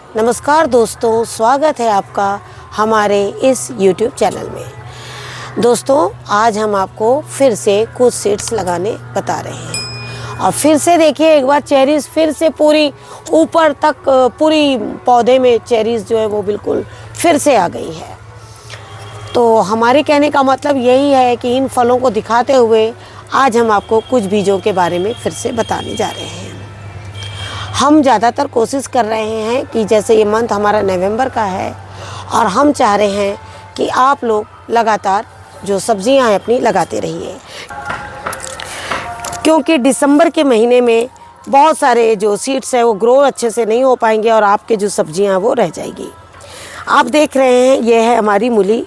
नमस्कार दोस्तों, स्वागत है आपका हमारे इस YouTube चैनल में। दोस्तों, आज हम आपको फिर से कुछ सीड्स लगाने बता रहे हैं और फिर से देखिए एक बार चेरीज फिर से पूरी ऊपर तक पूरी पौधे में चेरीज जो है वो बिल्कुल फिर से आ गई है। तो हमारे कहने का मतलब यही है कि इन फलों को दिखाते हुए आज हम आपको कुछ बीजों के बारे में फिर से बताने जा रहे हैं। हम ज़्यादातर कोशिश कर रहे हैं कि जैसे ये मंथ हमारा नवंबर का है और हम चाह रहे हैं कि आप लोग लगातार जो सब्जियां हैं अपनी लगाते रहिए, क्योंकि दिसंबर के महीने में बहुत सारे जो सीड्स हैं वो ग्रो अच्छे से नहीं हो पाएंगे और आपके जो सब्जियां हैं वो रह जाएगी। आप देख रहे हैं ये है हमारी मूली।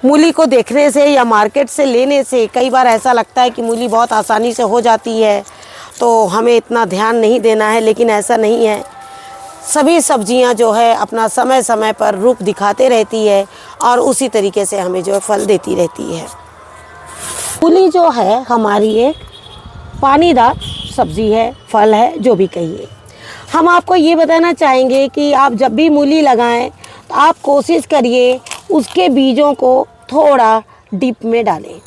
मूली को देखने से या मार्केट से लेने से कई बार ऐसा लगता है कि मूली बहुत आसानी से हो जाती है तो हमें इतना ध्यान नहीं देना है, लेकिन ऐसा नहीं है। सभी सब्जियां जो है अपना समय समय पर रूप दिखाते रहती है और उसी तरीके से हमें जो है फल देती रहती है। मूली जो है हमारी एक पानीदार सब्जी है, फल है, जो भी कहिए। हम आपको ये बताना चाहेंगे कि आप जब भी मूली लगाएं तो आप कोशिश करिए उसके बीजों को थोड़ा डीप में डालें।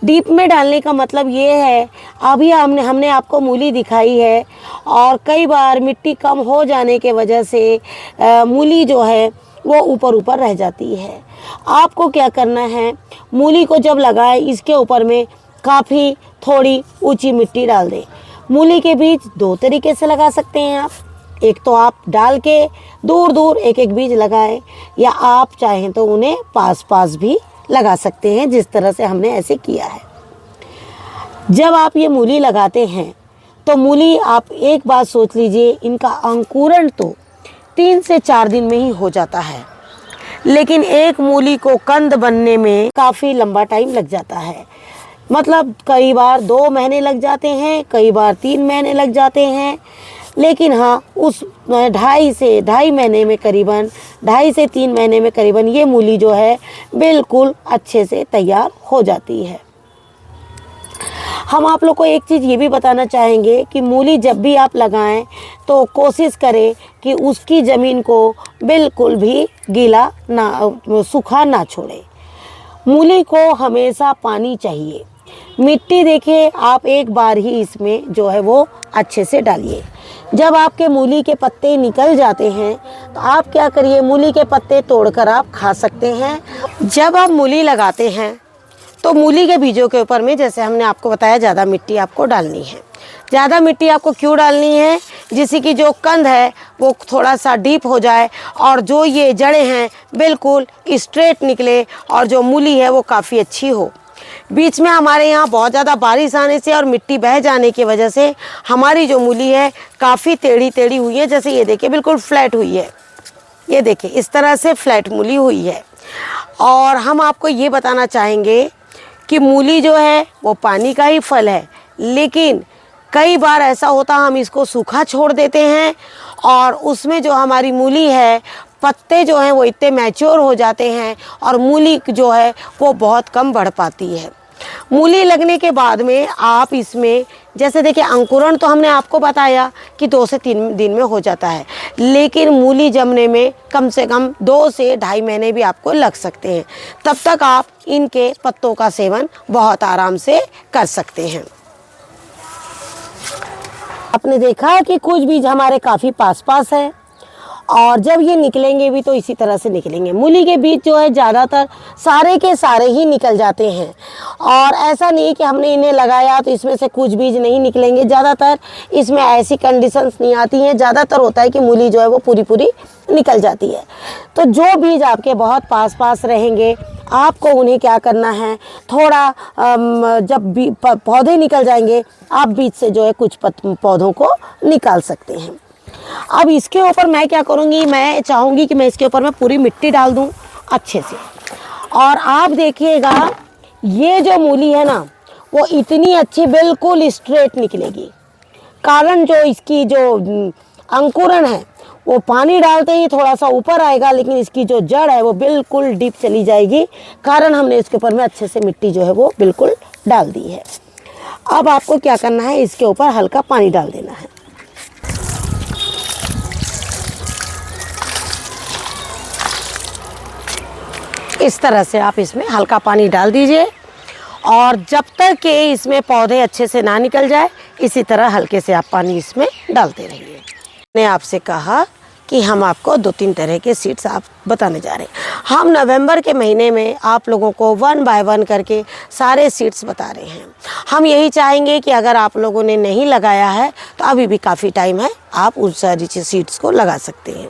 डीप में डालने का मतलब ये है, अभी हमने आपको मूली दिखाई है और कई बार मिट्टी कम हो जाने के वजह से मूली जो है वो ऊपर ऊपर रह जाती है। आपको क्या करना है, मूली को जब लगाए इसके ऊपर में काफ़ी थोड़ी ऊंची मिट्टी डाल दें। मूली के बीज दो तरीके से लगा सकते हैं आप। एक तो आप डाल के दूर दूर एक एक बीज लगाएं, या आप चाहें तो उन्हें पास पास भी लगा सकते हैं, जिस तरह से हमने ऐसे किया है। जब आप ये मूली लगाते हैं तो मूली आप एक बात सोच लीजिए, इनका अंकुरण तो 3 से 4 दिन में ही हो जाता है, लेकिन एक मूली को कंद बनने में काफ़ी लंबा टाइम लग जाता है। मतलब कई बार 2 महीने लग जाते हैं, कई बार 3 महीने लग जाते हैं, लेकिन हाँ उस 2.5 महीने में करीबन 2.5 से 3 महीने में करीबन ये मूली जो है बिल्कुल अच्छे से तैयार हो जाती है। हम आप लोग को एक चीज़ ये भी बताना चाहेंगे कि मूली जब भी आप लगाएं तो कोशिश करें कि उसकी ज़मीन को बिल्कुल भी गीला ना, सूखा ना छोड़े। मूली को हमेशा पानी चाहिए। मिट्टी देखिए आप एक बार ही इसमें जो है वो अच्छे से डालिए। जब आपके मूली के पत्ते निकल जाते हैं तो आप क्या करिए, मूली के पत्ते तोड़कर आप खा सकते हैं। जब आप मूली लगाते हैं तो मूली के बीजों के ऊपर में, जैसे हमने आपको बताया, ज़्यादा मिट्टी आपको डालनी है। ज़्यादा मिट्टी आपको क्यों डालनी है, जिससे कि जो कंद है वो थोड़ा सा डीप हो जाए और जो ये जड़ें हैं बिल्कुल स्ट्रेट निकले और जो मूली है वो काफ़ी अच्छी हो। बीच में हमारे यहाँ बहुत ज़्यादा बारिश आने से और मिट्टी बह जाने की वजह से हमारी जो मूली है काफ़ी टेढ़ी टेढ़ी हुई है। जैसे ये देखिए बिल्कुल फ्लैट हुई है, ये देखिए इस तरह से फ्लैट मूली हुई है। और हम आपको ये बताना चाहेंगे कि मूली जो है वो पानी का ही फल है, लेकिन कई बार ऐसा होता हम इसको सूखा छोड़ देते हैं और उसमें जो हमारी मूली है पत्ते जो हैं वो इतने मैच्योर हो जाते हैं और मूली जो है वो बहुत कम बढ़ पाती है। मूली लगने के बाद में आप इसमें जैसे देखिए अंकुरण तो हमने आपको बताया कि 2 से 3 दिन में हो जाता है, लेकिन मूली जमने में कम से कम 2 से 2.5 महीने भी आपको लग सकते हैं। तब तक आप इनके पत्तों का सेवन बहुत आराम से कर सकते हैं। आपने देखा कि कुछ बीज हमारे काफ़ी पास पास है और जब ये निकलेंगे भी तो इसी तरह से निकलेंगे। मूली के बीज जो है ज़्यादातर सारे के सारे ही निकल जाते हैं और ऐसा नहीं कि हमने इन्हें लगाया तो इसमें से कुछ बीज नहीं निकलेंगे। ज़्यादातर इसमें ऐसी कंडीशंस नहीं आती हैं। ज़्यादातर होता है कि मूली जो है वो पूरी पूरी निकल जाती है। तो जो बीज आपके बहुत पास पास रहेंगे आपको उन्हें क्या करना है, थोड़ा जब पौधे निकल जाएंगे आप बीज से जो है कुछ पौधों को निकाल सकते हैं। अब इसके ऊपर मैं क्या करूँगी, मैं चाहूँगी कि मैं इसके ऊपर मैं पूरी मिट्टी डाल दूँ अच्छे से। और आप देखिएगा ये जो मूली है ना वो इतनी अच्छी बिल्कुल स्ट्रेट निकलेगी। कारण जो इसकी जो अंकुरण है वो पानी डालते ही थोड़ा सा ऊपर आएगा, लेकिन इसकी जो जड़ है वो बिल्कुल डीप चली जाएगी। कारण हमने इसके ऊपर में अच्छे से मिट्टी जो है वो बिल्कुल डाल दी है। अब आपको क्या करना है, इसके ऊपर हल्का पानी डाल देना है। इस तरह से आप इसमें हल्का पानी डाल दीजिए और जब तक कि इसमें पौधे अच्छे से ना निकल जाए इसी तरह हल्के से आप पानी इसमें डालते रहिए। मैंने आपसे कहा कि हम आपको 2-3 तरह के सीड्स आप बताने जा रहे हैं। हम नवंबर के महीने में आप लोगों को 1 बाय 1 करके सारे सीड्स बता रहे हैं। हम यही चाहेंगे कि अगर आप लोगों ने नहीं लगाया है तो अभी भी काफ़ी टाइम है, आप उन सारी सीड्स को लगा सकते हैं।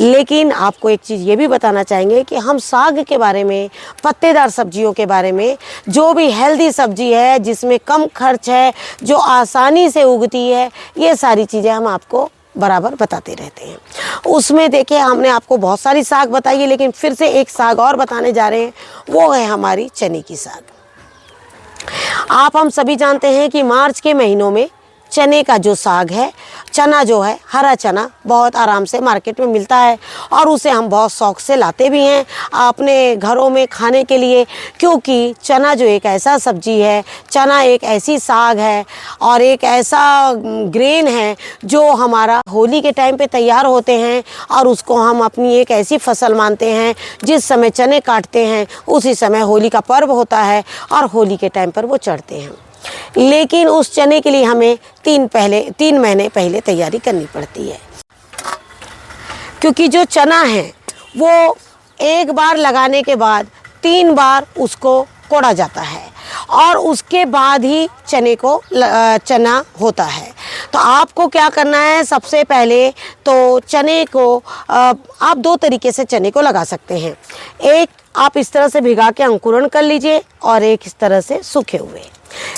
लेकिन आपको एक चीज़ ये भी बताना चाहेंगे कि हम साग के बारे में, पत्तेदार सब्जियों के बारे में, जो भी हेल्दी सब्जी है जिसमें कम खर्च है, जो आसानी से उगती है, ये सारी चीज़ें हम आपको बराबर बताते रहते हैं। उसमें देखिए हमने आपको बहुत सारी साग बताई है, लेकिन फिर से एक साग और बताने जा रहे हैं, वो है हमारी चने की साग। आप हम सभी जानते हैं कि मार्च के महीनों में चने का जो साग है, चना जो है, हरा चना बहुत आराम से मार्केट में मिलता है और उसे हम बहुत शौक़ से लाते भी हैं अपने घरों में खाने के लिए, क्योंकि चना जो एक ऐसा सब्जी है, चना एक ऐसी साग है और एक ऐसा ग्रेन है जो हमारा होली के टाइम पे तैयार होते हैं और उसको हम अपनी एक ऐसी फसल मानते हैं। जिस समय चने काटते हैं उसी समय होली का पर्व होता है और होली के टाइम पर वो चढ़ते हैं। लेकिन उस चने के लिए हमें 3 महीने पहले तैयारी करनी पड़ती है, क्योंकि जो चना है वो एक बार लगाने के बाद 3 बार उसको कोड़ा जाता है और उसके बाद ही चना होता है। तो आपको क्या करना है, सबसे पहले तो चने को आप 2 तरीके से चने को लगा सकते हैं। एक आप इस तरह से भिगा के अंकुरण कर लीजिए और एक इस तरह से सूखे हुए।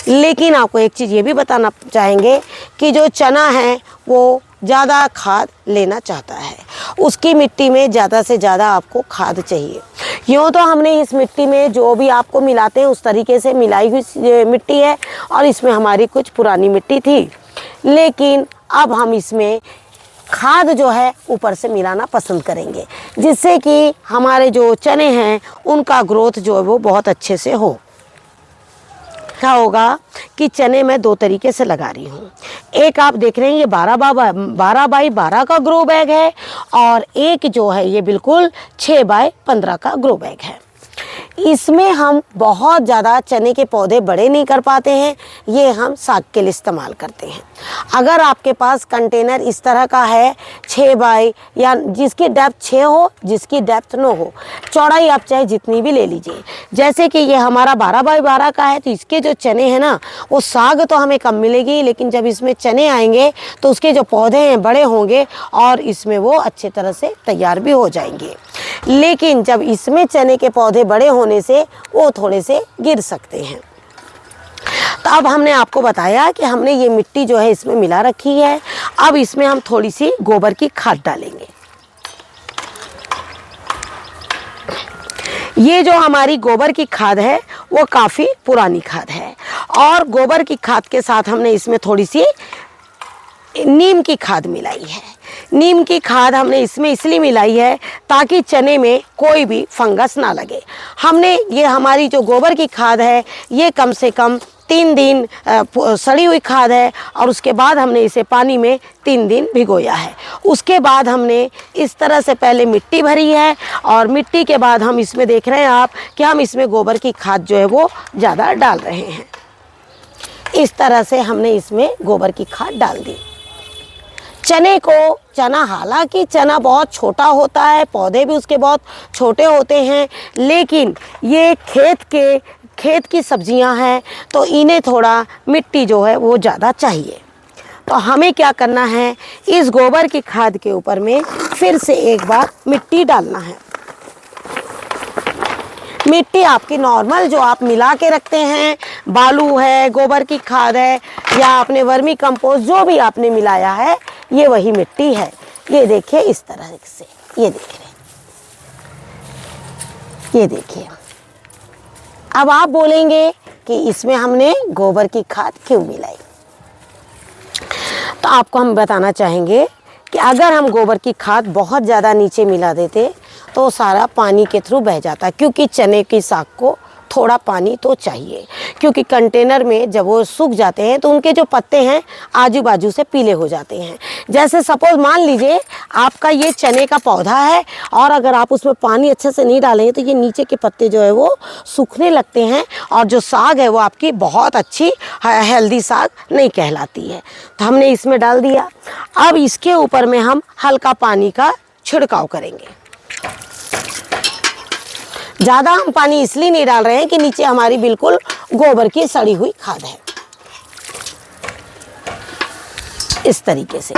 लेकिन आपको एक चीज़ ये भी बताना चाहेंगे कि जो चना है वो ज़्यादा खाद लेना चाहता है, उसकी मिट्टी में ज़्यादा से ज़्यादा आपको खाद चाहिए। यूँ तो हमने इस मिट्टी में जो भी आपको मिलाते हैं उस तरीके से मिलाई हुई मिट्टी है और इसमें हमारी कुछ पुरानी मिट्टी थी, लेकिन अब हम इसमें खाद जो है ऊपर से मिलाना पसंद करेंगे, जिससे कि हमारे जो चने हैं उनका ग्रोथ जो है वो बहुत अच्छे से हो। क्या होगा कि चने मैं 2 तरीके से लगा रही हूँ। एक आप देख रहे हैं ये 12 बाई 12 का ग्रो बैग है और एक जो है ये बिल्कुल 6 बाई 15 का ग्रो बैग है। इसमें हम बहुत ज़्यादा चने के पौधे बड़े नहीं कर पाते हैं, ये हम साग के लिए इस्तेमाल करते हैं। अगर आपके पास कंटेनर इस तरह का है 6 बाई, या जिसकी डेप्थ 6 हो, जिसकी डेप्थ 9 हो, चौड़ाई आप चाहे जितनी भी ले लीजिए। जैसे कि ये हमारा 12 बाई 12 का है, तो इसके जो चने हैं ना, वो साग तो हमें कम मिलेगी, लेकिन जब इसमें चने आएंगे तो उसके जो पौधे हैं बड़े होंगे और इसमें वो अच्छे तरह से तैयार भी हो जाएंगे। लेकिन जब इसमें चने के पौधे बड़े होने से वो थोड़े से गिर सकते हैं। तो अब हमने आपको बताया कि हमने ये मिट्टी जो है इसमें मिला रखी है। अब इसमें हम थोड़ी सी गोबर की खाद डालेंगे। ये जो हमारी गोबर की खाद है वो काफ़ी पुरानी खाद है और गोबर की खाद के साथ हमने इसमें थोड़ी सी नीम की खाद मिलाई है। नीम की खाद हमने इसमें इसलिए मिलाई है ताकि चने में कोई भी फंगस ना लगे। हमने ये हमारी जो गोबर की खाद है ये कम से कम 3 दिन सड़ी हुई खाद है और उसके बाद हमने इसे पानी में 3 दिन भिगोया है। उसके बाद हमने इस तरह से पहले मिट्टी भरी है और मिट्टी के बाद हम इसमें देख रहे हैं आप कि हम इसमें गोबर की खाद जो है वो ज़्यादा डाल रहे हैं। इस तरह से हमने इसमें गोबर की खाद डाल दी। चना हालांकि चना बहुत छोटा होता है, पौधे भी उसके बहुत छोटे होते हैं, लेकिन ये खेत की सब्जियां हैं तो इन्हें थोड़ा मिट्टी जो है वो ज़्यादा चाहिए। तो हमें क्या करना है, इस गोबर की खाद के ऊपर में फिर से एक बार मिट्टी डालना है। मिट्टी आपकी नॉर्मल जो आप मिला के रखते हैं, बालू है, गोबर की खाद है या आपने वर्मी कंपोस्ट जो भी आपने मिलाया है, ये वही मिट्टी है। ये देखिए इस तरह से, ये देखिए। अब आप बोलेंगे कि इसमें हमने गोबर की खाद क्यों मिलाई, तो आपको हम बताना चाहेंगे कि अगर हम गोबर की खाद बहुत ज़्यादा नीचे मिला देते तो सारा पानी के थ्रू बह जाता, क्योंकि चने की साग को थोड़ा पानी तो चाहिए, क्योंकि कंटेनर में जब वो सूख जाते हैं तो उनके जो पत्ते हैं आजू बाजू से पीले हो जाते हैं। जैसे सपोज मान लीजिए आपका ये चने का पौधा है और अगर आप उसमें पानी अच्छे से नहीं डालेंगे तो ये नीचे के पत्ते जो है वो सूखने लगते हैं और जो साग है वो आपकी बहुत अच्छी हेल्दी साग नहीं कहलाती है। तो हमने इसमें डाल दिया। अब इसके ऊपर में हम हल्का पानी का छिड़काव करेंगे। ज़्यादा हम पानी इसलिए नहीं डाल रहे हैं कि नीचे हमारी बिल्कुल गोबर की सड़ी हुई खाद है। इस तरीके से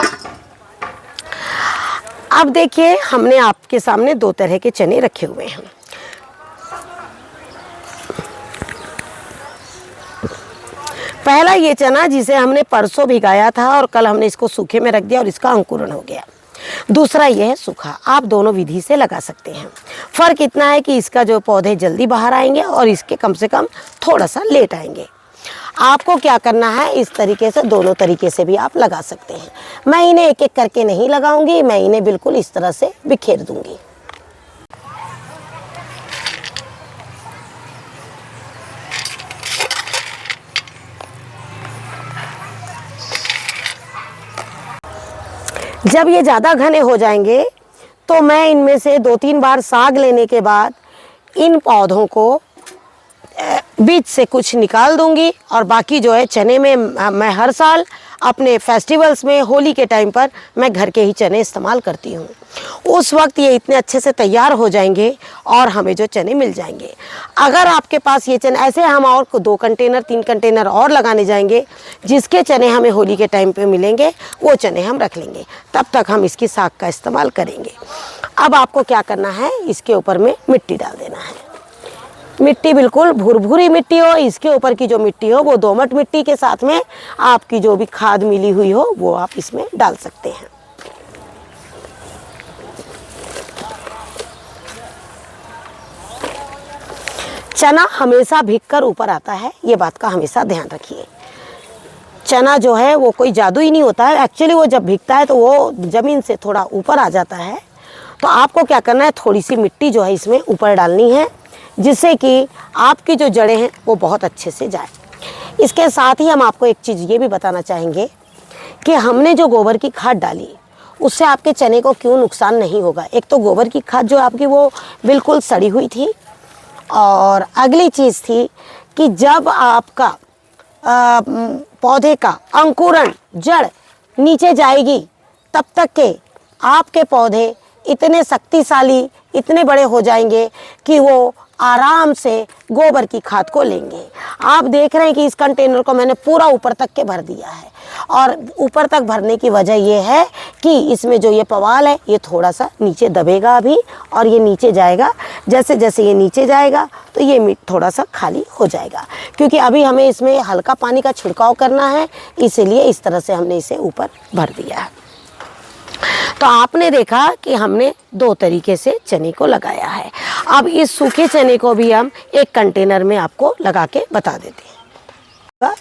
अब देखिए हमने आपके सामने दो तरह के चने रखे हुए हैं। पहला ये चना जिसे हमने परसों भिगाया था और कल हमने इसको सूखे में रख दिया और इसका अंकुरण हो गया। दूसरा ये है सूखा। आप दोनों विधि से लगा सकते हैं। फ़र्क इतना है कि इसका जो पौधे जल्दी बाहर आएंगे और इसके कम से कम थोड़ा सा लेट आएंगे। आपको क्या करना है, इस तरीके से दोनों तरीके से भी आप लगा सकते हैं। मैं इन्हें एक एक करके नहीं लगाऊंगी, मैं इन्हें बिल्कुल इस तरह से बिखेर दूंगी। जब ये ज़्यादा घने हो जाएंगे तो मैं इनमें से 2-3 बार साग लेने के बाद इन पौधों को बीज से कुछ निकाल दूंगी और बाकी जो है चने में मैं हर साल अपने फेस्टिवल्स में होली के टाइम पर मैं घर के ही चने इस्तेमाल करती हूँ। उस वक्त ये इतने अच्छे से तैयार हो जाएंगे और हमें जो चने मिल जाएंगे। अगर आपके पास ये चने ऐसे हम और 2 कंटेनर 3 कंटेनर और लगाने जाएंगे, जिसके चने हमें होली के टाइम पे मिलेंगे वो चने हम रख लेंगे। तब तक हम इसकी साग का इस्तेमाल करेंगे। अब आपको क्या करना है, इसके ऊपर में मिट्टी डाल देना है। मिट्टी बिल्कुल भुरभुरी मिट्टी हो, इसके ऊपर की जो मिट्टी हो वो दोमट मिट्टी के साथ में आपकी जो भी खाद मिली हुई हो वो आप इसमें डाल सकते हैं। चना हमेशा भीगकर ऊपर आता है, ये बात का हमेशा ध्यान रखिए। चना जो है वो कोई जादू ही नहीं होता है। एक्चुअली वो जब भीगता है तो वो ज़मीन से थोड़ा ऊपर आ जाता है। तो आपको क्या करना है, थोड़ी सी मिट्टी जो है इसमें ऊपर डालनी है, जिससे कि आपकी जो जड़ें हैं वो बहुत अच्छे से जाए। इसके साथ ही हम आपको एक चीज़ ये भी बताना चाहेंगे कि हमने जो गोबर की खाद डाली उससे आपके चने को क्यों नुकसान नहीं होगा। एक तो गोबर की खाद जो आपकी वो बिल्कुल सड़ी हुई थी, और अगली चीज़ थी कि जब आपका पौधे का अंकुरण जड़ नीचे जाएगी तब तक के आपके पौधे इतने शक्तिशाली, इतने बड़े हो जाएंगे कि वो आराम से गोबर की खाद को लेंगे। आप देख रहे हैं कि इस कंटेनर को मैंने पूरा ऊपर तक के भर दिया है, और ऊपर तक भरने की वजह ये है कि इसमें जो ये पवाल है ये थोड़ा सा नीचे दबेगा अभी, और ये नीचे जाएगा। जैसे जैसे ये नीचे जाएगा तो ये थोड़ा सा खाली हो जाएगा, क्योंकि अभी हमें इसमें हल्का पानी का छिड़काव करना है, इसलिए इस तरह से हमने इसे ऊपर भर दिया है। तो आपने देखा कि हमने 2 तरीके से चने को लगाया है। अब इस सूखे चने को भी हम एक कंटेनर में आपको लगा के बता देते हैं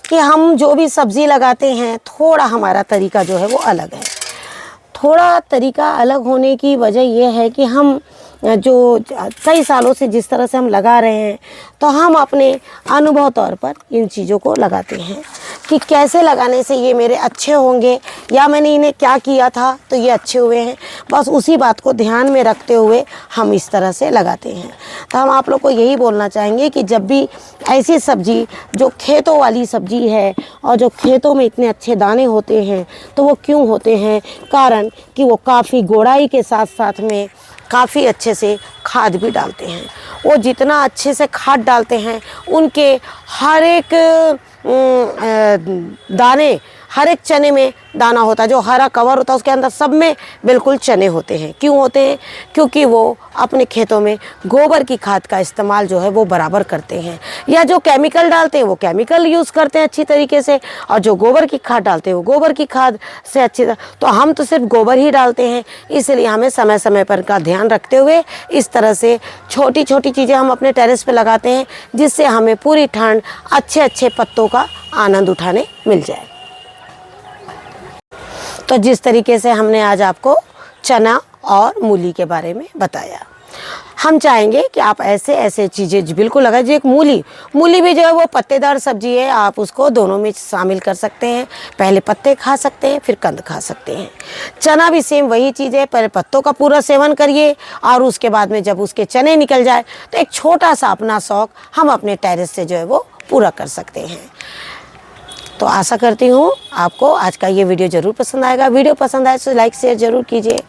कि हम जो भी सब्ज़ी लगाते हैं थोड़ा हमारा तरीका जो है वो अलग है। थोड़ा तरीका अलग होने की वजह यह है कि हम जो कई सालों से जिस तरह से हम लगा रहे हैं, तो हम अपने अनुभव तौर पर इन चीज़ों को लगाते हैं कि कैसे लगाने से ये मेरे अच्छे होंगे, या मैंने इन्हें क्या किया था तो ये अच्छे हुए हैं। बस उसी बात को ध्यान में रखते हुए हम इस तरह से लगाते हैं। तो हम आप लोग को यही बोलना चाहेंगे कि जब भी ऐसी सब्ज़ी जो खेतों वाली सब्ज़ी है और जो खेतों में इतने अच्छे दाने होते हैं, तो वो क्यों होते हैं? कारण कि वो काफ़ी गोड़ाई के साथ साथ में काफ़ी अच्छे से खाद भी डालते हैं। वो जितना अच्छे से खाद डालते हैं उनके हर एक दाने, हर एक चने में दाना होता है, जो हरा कवर होता है उसके अंदर सब में बिल्कुल चने होते हैं। क्यों होते हैं? क्योंकि वो अपने खेतों में गोबर की खाद का इस्तेमाल जो है वो बराबर करते हैं, या जो केमिकल डालते हैं वो केमिकल यूज़ करते हैं अच्छी तरीके से, और जो गोबर की खाद डालते हैं वो गोबर की खाद से अच्छी तरह। तो हम तो सिर्फ गोबर ही डालते हैं, इसलिए हमें समय समय पर का ध्यान रखते हुए इस तरह से छोटी छोटी चीज़ें हम अपने टेरेस पे लगाते हैं, जिससे हमें पूरी ठंड अच्छे अच्छे पत्तों का आनंद उठाने मिल जाए। तो जिस तरीके से हमने आज आपको चना और मूली के बारे में बताया, हम चाहेंगे कि आप ऐसे ऐसे चीज़ें बिल्कुल लगाएं। जो एक मूली भी जो है वो पत्तेदार सब्जी है, आप उसको दोनों में शामिल कर सकते हैं। पहले पत्ते खा सकते हैं, फिर कंद खा सकते हैं। चना भी सेम वही चीज़ है, पहले पत्तों का पूरा सेवन करिए और उसके बाद में जब उसके चने निकल जाए तो एक छोटा सा अपना शौक़ हम अपने टेरेस से जो है वो पूरा कर सकते हैं। तो आशा करती हूँ आपको आज का ये वीडियो ज़रूर पसंद आएगा। वीडियो पसंद आए तो लाइक शेयर ज़रूर कीजिए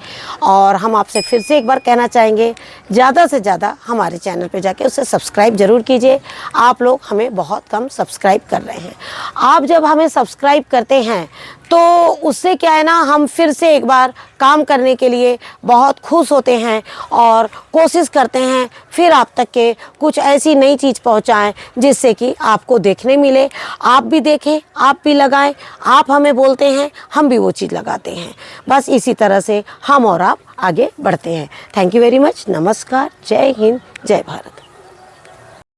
और हम आपसे फिर से एक बार कहना चाहेंगे, ज़्यादा से ज़्यादा हमारे चैनल पे जाके उसे सब्सक्राइब ज़रूर कीजिए। आप लोग हमें बहुत कम सब्सक्राइब कर रहे हैं। आप जब हमें सब्सक्राइब करते हैं तो उससे क्या है ना, हम फिर से एक बार काम करने के लिए बहुत खुश होते हैं और कोशिश करते हैं फिर आप तक के कुछ ऐसी नई चीज़ पहुंचाएं जिससे कि आपको देखने मिले, आप भी देखें, आप भी लगाएं। आप हमें बोलते हैं, हम भी वो चीज़ लगाते हैं। बस इसी तरह से हम और आप आगे बढ़ते हैं। Thank you very much. नमस्कार, जय हिंद, जय भारत।